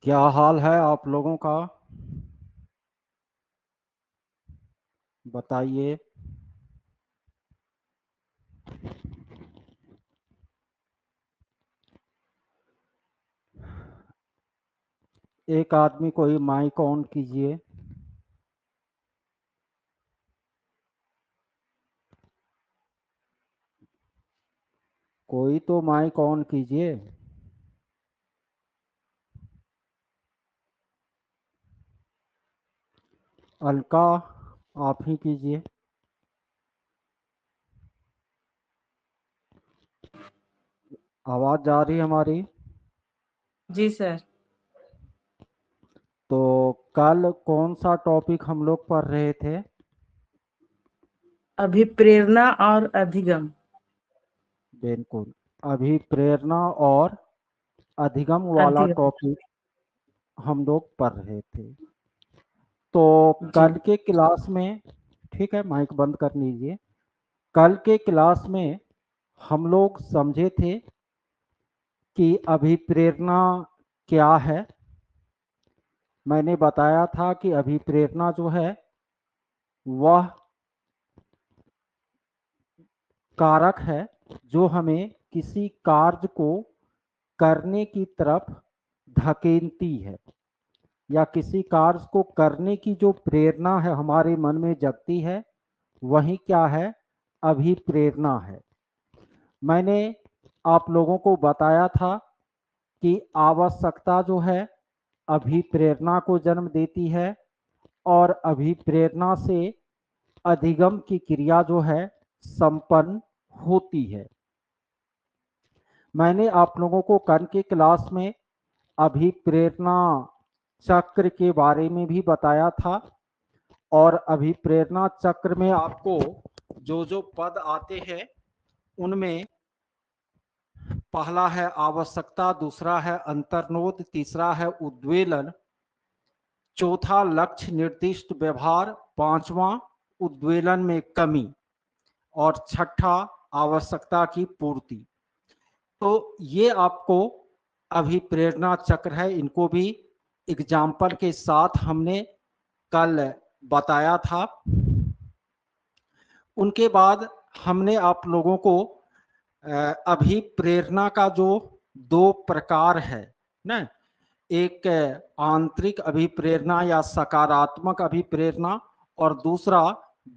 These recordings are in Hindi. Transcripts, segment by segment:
क्या हाल है आप लोगों का? बताइए। एक आदमी कोई माइक ऑन कीजिए। कोई तो माइक ऑन कीजिए। अलका, आप ही कीजिए। आवाज जा रही है हमारी? जी सर। तो कल कौन सा टॉपिक हम लोग पढ़ रहे थे? अभिप्रेरणा और अधिगम। बिल्कुल। अभी प्रेरणा और अधिगम वाला अधिगम। टॉपिक हम लोग पढ़ रहे थे। तो जी। कल के क्लास में, ठीक है, माइक बंद कर लीजिए। कल के क्लास में हम लोग समझे थे कि अभिप्रेरणा क्या है। मैंने बताया था कि अभिप्रेरणा जो है वह कारक है जो हमें किसी कार्य को करने की तरफ धकेलती है, या किसी कार्य को करने की जो प्रेरणा है हमारे मन में जगती है, वही क्या है? अभिप्रेरणा है। मैंने आप लोगों को बताया था कि आवश्यकता जो है अभिप्रेरणा को जन्म देती है, और अभिप्रेरणा से अधिगम की क्रिया जो है संपन्न होती है। मैंने आप लोगों को कल के क्लास में अभिप्रेरणा चक्र के बारे में भी बताया था, और अभिप्रेरणा चक्र में आपको जो जो पद आते हैं उनमें पहला है आवश्यकता, दूसरा है अंतर्नोद, तीसरा है उद्वेलन, चौथा लक्ष्य निर्दिष्ट व्यवहार, पांचवा उद्वेलन में कमी, और छठा आवश्यकता की पूर्ति। तो ये आपको अभिप्रेरणा चक्र है। इनको भी एग्जाम्पल के साथ हमने कल बताया था। उनके बाद हमने आप लोगों को अभिप्रेरणा का जो दो प्रकार है ना, एक आंतरिक अभिप्रेरणा या सकारात्मक अभिप्रेरणा, और दूसरा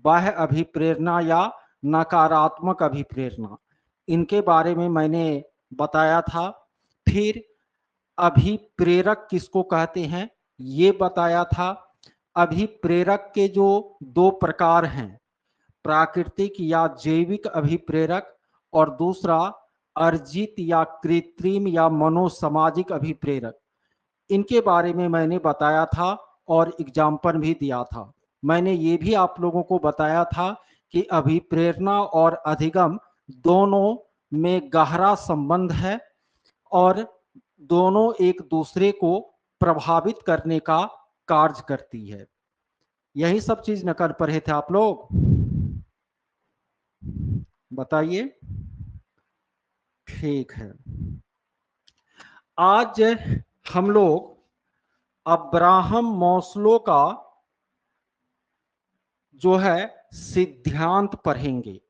बाह्य अभिप्रेरणा या नकारात्मक अभिप्रेरणा, इनके बारे में मैंने बताया था। फिर अभिप्रेरक किसको कहते हैं ये बताया था। अभिप्रेरक के जो दो प्रकार हैं, प्राकृतिक या जैविक अभिप्रेरक, और दूसरा अर्जित या कृत्रिम या मनोसामाजिक अभिप्रेरक, इनके बारे में मैंने बताया था और एग्जाम्पल भी दिया था। मैंने ये भी आप लोगों को बताया था कि अभिप्रेरणा और अधिगम दोनों में गहरा संबंध है, और दोनों एक दूसरे को प्रभावित करने का कार्य करती है। यही सब चीज न कर पढ़े थे आप लोग? बताइए। ठीक है। आज हम लोग अब्राहम मास्लो का जो है सिद्धांत पढ़ेंगे।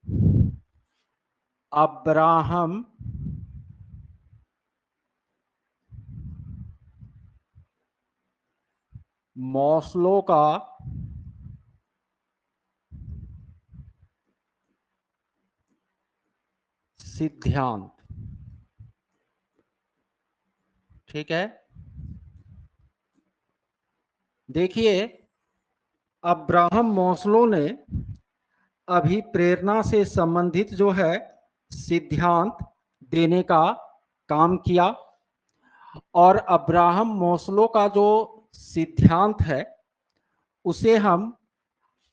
अब्राहम मास्लो का सिद्धांत, ठीक है। देखिए, अब्राहम मास्लो ने अभिप्रेरणा से संबंधित जो है सिद्धांत देने का काम किया, और अब्राहम मास्लो का जो सिद्धांत है उसे हम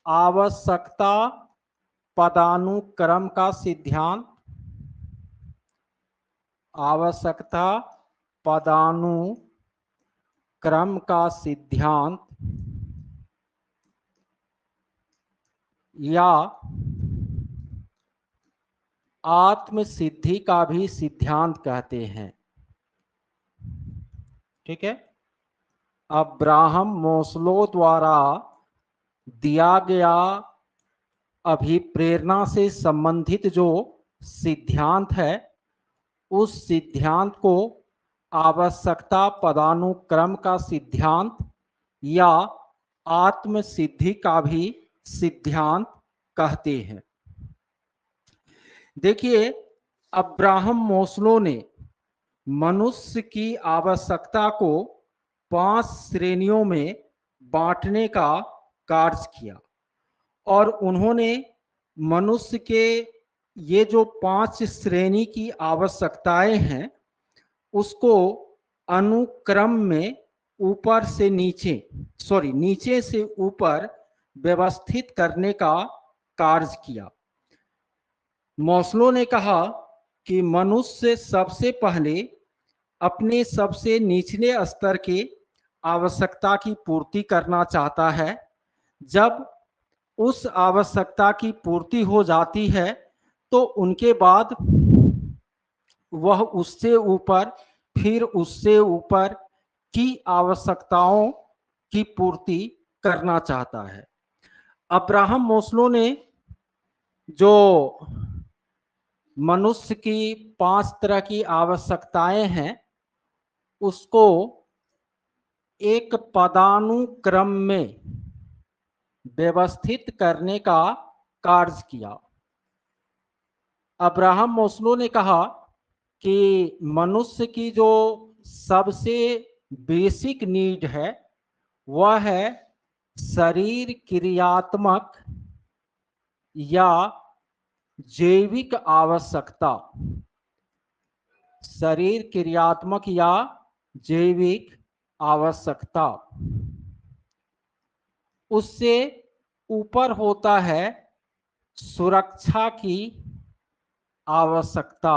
आवश्यकता पदानुक्रम का सिद्धांत, आवश्यकता पदानुक्रम का सिद्धांत, या आत्म सिद्धि का भी सिद्धांत कहते हैं, ठीक है। अब्राहम मोस्लो द्वारा दिया गया अभिप्रेरणा से संबंधित जो सिद्धांत है, उस सिद्धांत को आवश्यकता पदानुक्रम का सिद्धांत या आत्म सिद्धि का भी सिद्धांत कहते हैं। देखिए, अब्राहम मोस्लो ने मनुष्य की आवश्यकता को 5 श्रेणियों में बांटने का कार्य किया और उन्होंने मनुष्य के ये जो 5 श्रेणी की आवश्यकताएं हैं उसको अनुक्रम में ऊपर से नीचे से ऊपर व्यवस्थित करने का कार्य किया। मोस्लो ने कहा कि मनुष्य सबसे पहले अपने सबसे निचले स्तर के आवश्यकता की पूर्ति करना चाहता है। जब उस आवश्यकता की पूर्ति हो जाती है तो उनके बाद वह उससे ऊपर, फिर उससे ऊपर की आवश्यकताओं की पूर्ति करना चाहता है। अब्राहम मोस्लो ने जो मनुष्य की 5 तरह की आवश्यकताएं हैं उसको एक पदानुक्रम में व्यवस्थित करने का कार्य किया। अब्राहम मोस्लो ने कहा कि मनुष्य की जो सबसे बेसिक नीड है वह है शरीर क्रियात्मक या जैविक आवश्यकता। शरीर क्रियात्मक या जैविक आवश्यकता। उससे ऊपर होता है सुरक्षा की आवश्यकता।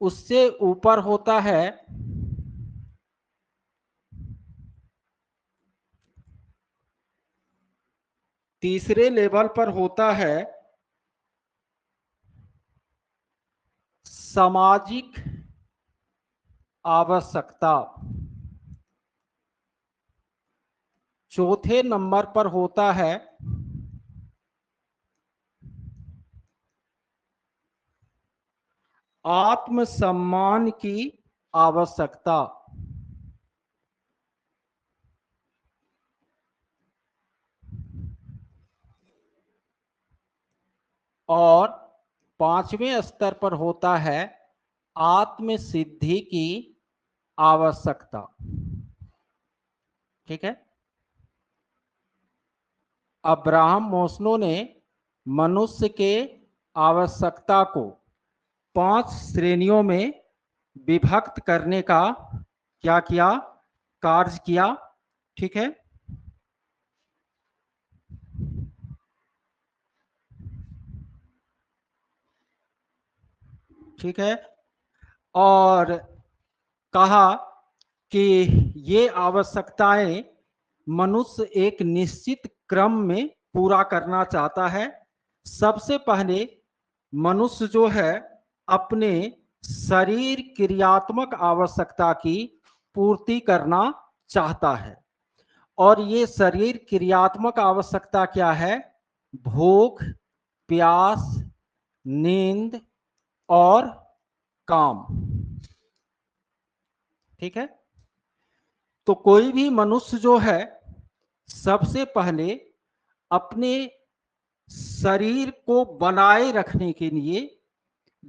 उससे ऊपर होता है तीसरे लेवल पर होता है सामाजिक आवश्यकता। चौथे नंबर पर होता है आत्मसम्मान की आवश्यकता। और 5वें स्तर पर होता है आत्म सिद्धि की आवश्यकता। ठीक है। अब्राहम मोस्लो ने मनुष्य के आवश्यकता को 5 श्रेणियों में विभक्त करने का क्या किया, कार्य किया। ठीक है। ठीक है। और कहा कि ये आवश्यकताएं मनुष्य एक निश्चित क्रम में पूरा करना चाहता है। सबसे पहले मनुष्य जो है अपने शरीर क्रियात्मक आवश्यकता की पूर्ति करना चाहता है। और ये शरीर क्रियात्मक आवश्यकता क्या है? भूख, प्यास, नींद और काम। ठीक है। तो कोई भी मनुष्य जो है सबसे पहले अपने शरीर को बनाए रखने के लिए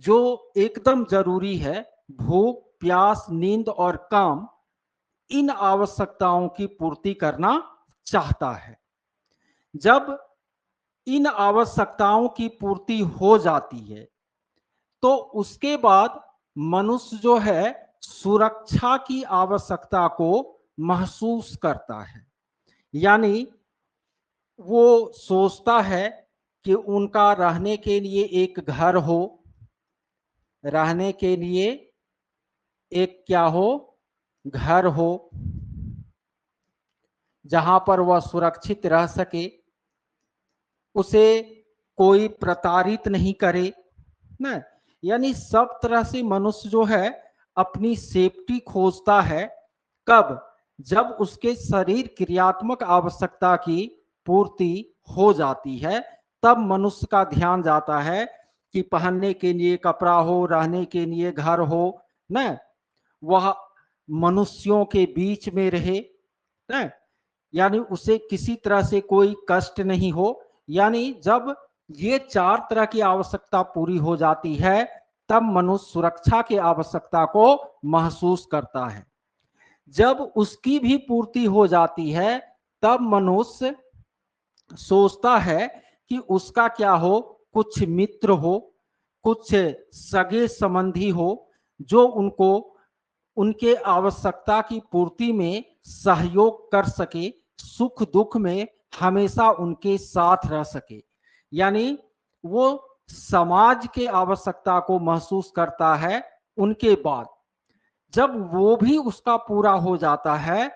जो एकदम जरूरी है, भूख, प्यास, नींद और काम, इन आवश्यकताओं की पूर्ति करना चाहता है। जब इन आवश्यकताओं की पूर्ति हो जाती है तो उसके बाद मनुष्य जो है सुरक्षा की आवश्यकता को महसूस करता है। यानी वो सोचता है कि उनका रहने के लिए एक घर हो, रहने के लिए एक क्या हो, घर हो, जहां पर वह सुरक्षित रह सके, उसे कोई प्रताड़ित नहीं करे ना। यानी सब तरह से मनुष्य जो है अपनी सेफ्टी खोजता है। कब? जब उसके शरीर क्रियात्मक आवश्यकता की पूर्ति हो जाती है, तब मनुष्य का ध्यान जाता है कि पहनने के लिए कपड़ा हो, रहने के लिए घर हो, न वह मनुष्यों के बीच में रहे, न यानी उसे किसी तरह से कोई कष्ट नहीं हो। यानी जब ये चार तरह की आवश्यकता पूरी हो जाती है, तब मनुष्य सुरक्षा की आवश्यकता को महसूस करता है। जब उसकी भी पूर्ति हो जाती है, तब मनुष्य सोचता है कि उसका क्या हो, कुछ मित्र हो, कुछ सगे संबंधी हो, जो उनको उनके आवश्यकता की पूर्ति में सहयोग कर सके, सुख दुख में हमेशा उनके साथ रह सके। यानी वो समाज के आवश्यकता को महसूस करता है। उनके बाद जब वो भी उसका पूरा हो जाता है,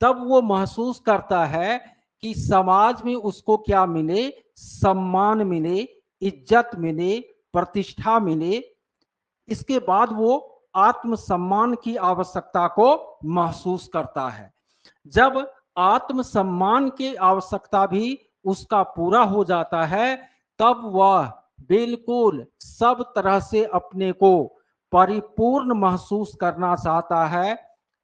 तब वो महसूस करता है कि समाज में उसको क्या मिले, सम्मान मिले, इज्जत मिले, प्रतिष्ठा मिले। इसके बाद वो आत्मसम्मान की आवश्यकता को महसूस करता है। जब आत्मसम्मान की आवश्यकता भी उसका पूरा हो जाता है, तब वह बिल्कुल सब तरह से अपने को परिपूर्ण महसूस करना चाहता है,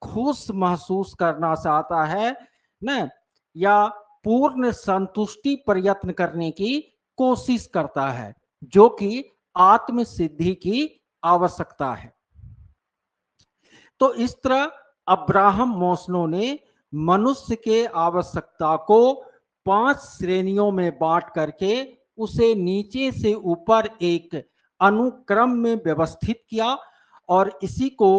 खुश महसूस करना चाहता है, न या पूर्ण संतुष्टि प्रयत्न करने की कोशिश करता है, जो कि आत्म सिद्धि की आवश्यकता है। तो इस तरह अब्राहम मोस्लो ने मनुष्य के आवश्यकता को 5 श्रेणियों में बांट करके उसे नीचे से ऊपर एक अनुक्रम में व्यवस्थित किया, और इसी को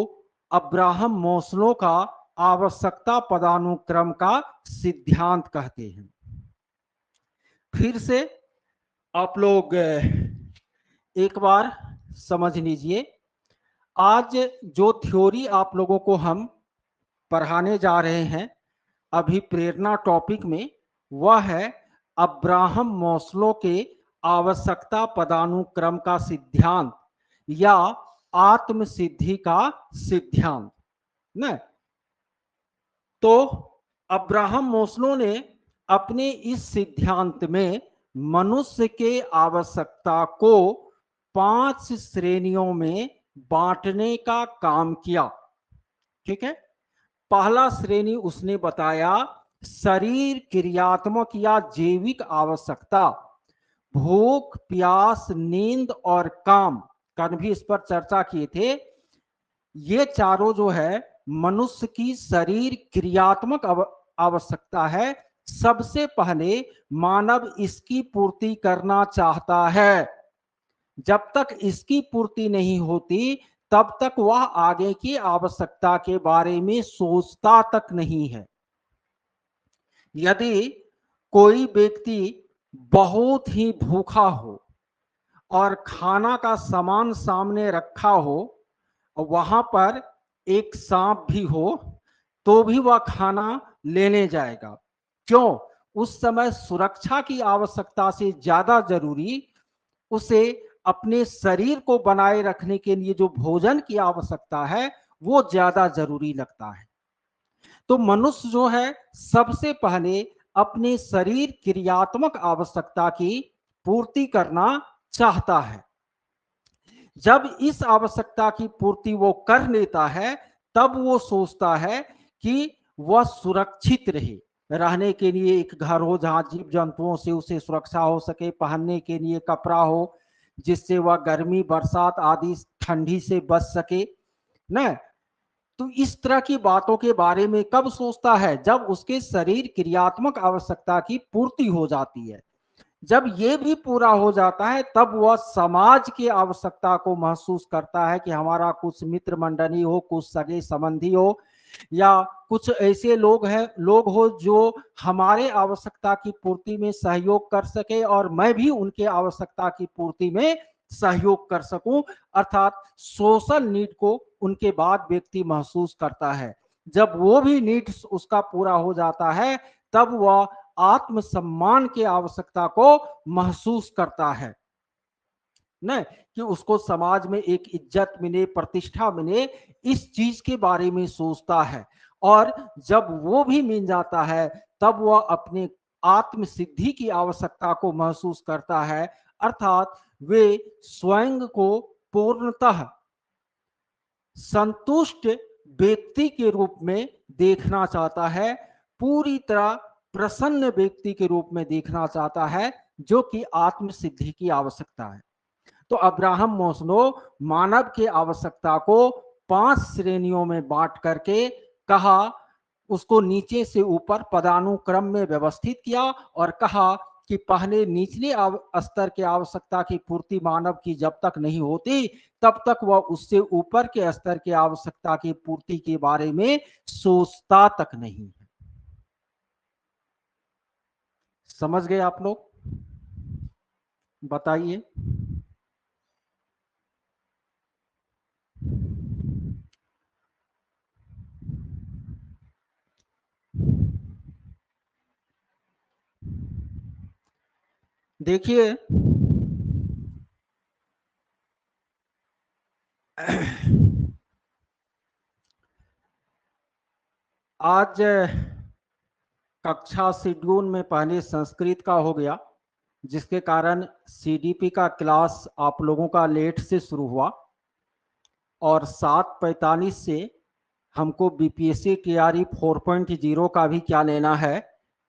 अब्राहम मोस्लो का आवश्यकता पदानुक्रम का सिद्धांत कहते हैं। फिर से आप लोग एक बार समझ लीजिए। आज जो थ्योरी आप लोगों को हम पढ़ाने जा रहे हैं अभी प्रेरणा टॉपिक में, वह है अब्राहम मोस्लो के आवश्यकता पदानुक्रम का सिद्धांत या आत्म सिद्धि का सिद्धांत न। तो अब्राहम मोस्लो ने अपने इस सिद्धांत में मनुष्य के आवश्यकता को 5 श्रेणियों में बांटने का काम किया। ठीक है। पहला श्रेणी उसने बताया शरीर क्रियात्मक या जैविक आवश्यकता, भूख, प्यास, नींद और काम। कल भी इस पर चर्चा किए थे। ये चारों जो है मनुष्य की शरीर क्रियात्मक आवश्यकता है। सबसे पहले मानव इसकी पूर्ति करना चाहता है। जब तक इसकी पूर्ति नहीं होती, तब तक वह आगे की आवश्यकता के बारे में सोचता तक नहीं है। यदि कोई व्यक्ति बहुत ही भूखा हो और खाना का सामान सामने रखा हो, वहां पर एक सांप भी हो, तो भी वह खाना लेने जाएगा। क्यों? उस समय सुरक्षा की आवश्यकता से ज्यादा जरूरी उसे अपने शरीर को बनाए रखने के लिए जो भोजन की आवश्यकता है, वो ज्यादा जरूरी लगता है। तो मनुष्य जो है सबसे पहले अपने शरीर क्रियात्मक आवश्यकता की पूर्ति करना चाहता है। जब इस आवश्यकता की पूर्ति वो कर लेता है, तब वो सोचता है कि वह सुरक्षित रहे, रहने के लिए एक घर हो जहां जीव जंतुओं से उसे सुरक्षा हो सके, पहनने के लिए कपड़ा हो जिससे वह गर्मी, बरसात आदि ठंडी से बच सके न। तो इस तरह की बातों के बारे में कब सोचता है? जब उसके शरीर क्रियात्मक आवश्यकता की पूर्ति हो जाती है। जब ये भी पूरा हो जाता है, तब वह समाज की आवश्यकता को महसूस करता है कि हमारा कुछ मित्र मंडली हो, कुछ सगे संबंधी हो, या कुछ ऐसे लोग हो जो हमारे आवश्यकता की पूर्ति में सहयोग कर सके और मैं भी उनके आवश्यकता की पूर्ति में सहयोग कर सकूं। अर्थात सोशल नीड को उनके बाद व्यक्ति महसूस करता है। जब वो भी नीड उसका पूरा हो जाता है, तब वह आत्मसम्मान की आवश्यकता को महसूस करता है। न, कि उसको समाज में एक इज्जत मिले, प्रतिष्ठा मिले, इस चीज के बारे में सोचता है। और जब वो भी मिल जाता है तब वह अपने आत्म सिद्धि की आवश्यकता को महसूस करता है, अर्थात वे स्वयं को पूर्णतः संतुष्ट व्यक्ति के रूप में देखना चाहता है, पूरी तरह प्रसन्न व्यक्ति के रूप में देखना चाहता है, जो कि आत्म सिद्धि की आवश्यकता है। तो अब्राहम मोस्लो मानव की आवश्यकता को 5 श्रेणियों में बांट करके कहा, उसको नीचे से ऊपर पदानुक्रम में व्यवस्थित किया और कहा कि पहले निचले स्तर की आवश्यकता की पूर्ति मानव की जब तक नहीं होती तब तक वह उससे ऊपर के स्तर की आवश्यकता की पूर्ति के बारे में सोचता तक नहीं है। समझ गए आप लोग? बताइए। देखिए, आज कक्षा शेड्यूल में पहले संस्कृत का हो गया, जिसके कारण सीडीपी का क्लास आप लोगों का लेट से शुरू हुआ और 7:45 से हमको बीपीएससी टीआरई 4.0 का भी क्या लेना है,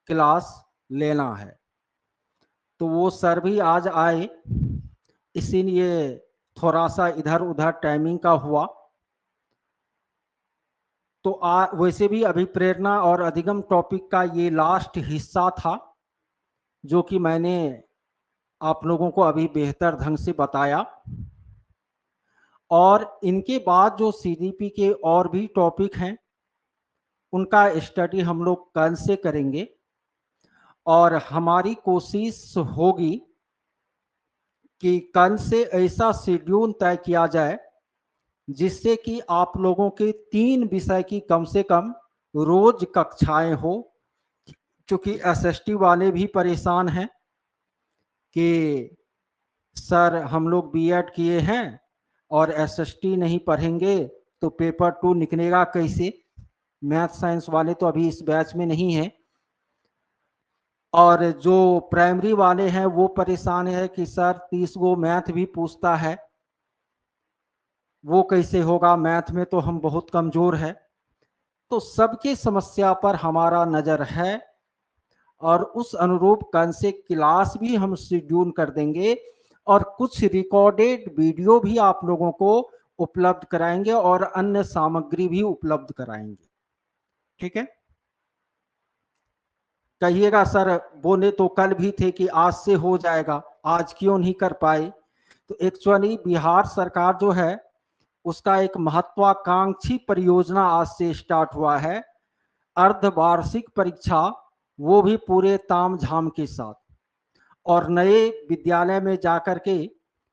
क्लास लेना है। तो वो सर भी आज आए, इसीलिए थोड़ा सा इधर उधर टाइमिंग का हुआ। तो वैसे भी अभिप्रेरणा और अधिगम टॉपिक का ये लास्ट हिस्सा था, जो कि मैंने आप लोगों को अभी बेहतर ढंग से बताया। और इनके बाद जो सीडीपी के और भी टॉपिक हैं उनका स्टडी हम लोग कल से करेंगे और हमारी कोशिश होगी कि कल से ऐसा शेड्यूल तय किया जाए जिससे कि आप लोगों के 3 विषय की कम से कम रोज कक्षाएं हो, क्योंकि एसएसटी वाले भी परेशान हैं कि सर हम लोग बीएड किए हैं और एसएसटी नहीं पढ़ेंगे तो पेपर 2 निकलेगा कैसे। मैथ साइंस वाले तो अभी इस बैच में नहीं है, और जो प्राइमरी वाले हैं वो परेशान है कि सर 30 गो मैथ भी पूछता है, वो कैसे होगा, मैथ में तो हम बहुत कमजोर है। तो सबकी समस्या पर हमारा नजर है और उस अनुरूप कल से क्लास भी हम शेड्यूल कर देंगे और कुछ रिकॉर्डेड वीडियो भी आप लोगों को उपलब्ध कराएंगे और अन्य सामग्री भी उपलब्ध कराएंगे। ठीक है? कहिएगा सर बोले तो कल भी थे कि आज से हो जाएगा, आज क्यों नहीं कर पाए। तो एक्चुअली बिहार सरकार जो है उसका एक महत्वाकांक्षी परियोजना आज से स्टार्ट हुआ है, अर्धवार्षिक परीक्षा, वो भी पूरे तामझाम के साथ, और नए विद्यालय में जाकर के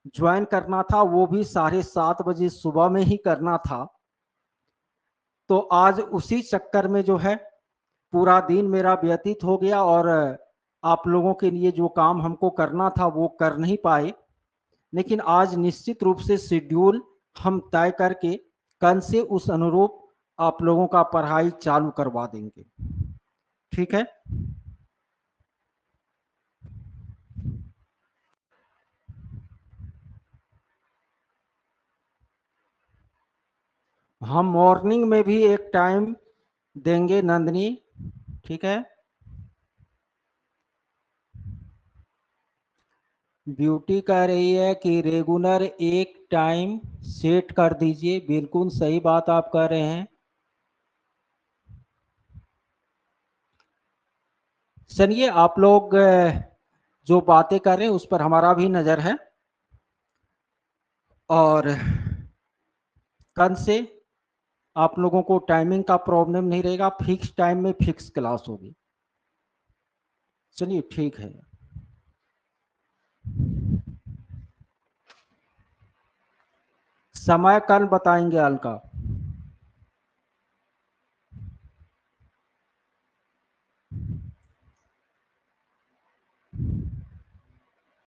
ज्वाइन करना था, वो भी 7:30 बजे सुबह में ही करना था। तो आज उसी चक्कर में जो है पूरा दिन मेरा व्यतीत हो गया और आप लोगों के लिए जो काम हमको करना था वो कर नहीं पाए। लेकिन आज निश्चित रूप से शेड्यूल हम तय करके कल से उस अनुरूप आप लोगों का पढ़ाई चालू करवा देंगे। ठीक है? हम मॉर्निंग में भी एक टाइम देंगे नंदनी। ठीक है? ब्यूटी कह रही है कि रेगुलर एक टाइम सेट कर दीजिए। बिल्कुल सही बात आप कह रहे हैं। चलिए, आप लोग जो बातें कर रहे हैं उस पर हमारा भी नजर है और कल से आप लोगों को टाइमिंग का प्रॉब्लम नहीं रहेगा, फिक्स टाइम में फिक्स क्लास होगी। चलिए ठीक है। समय कल बताएंगे अलका।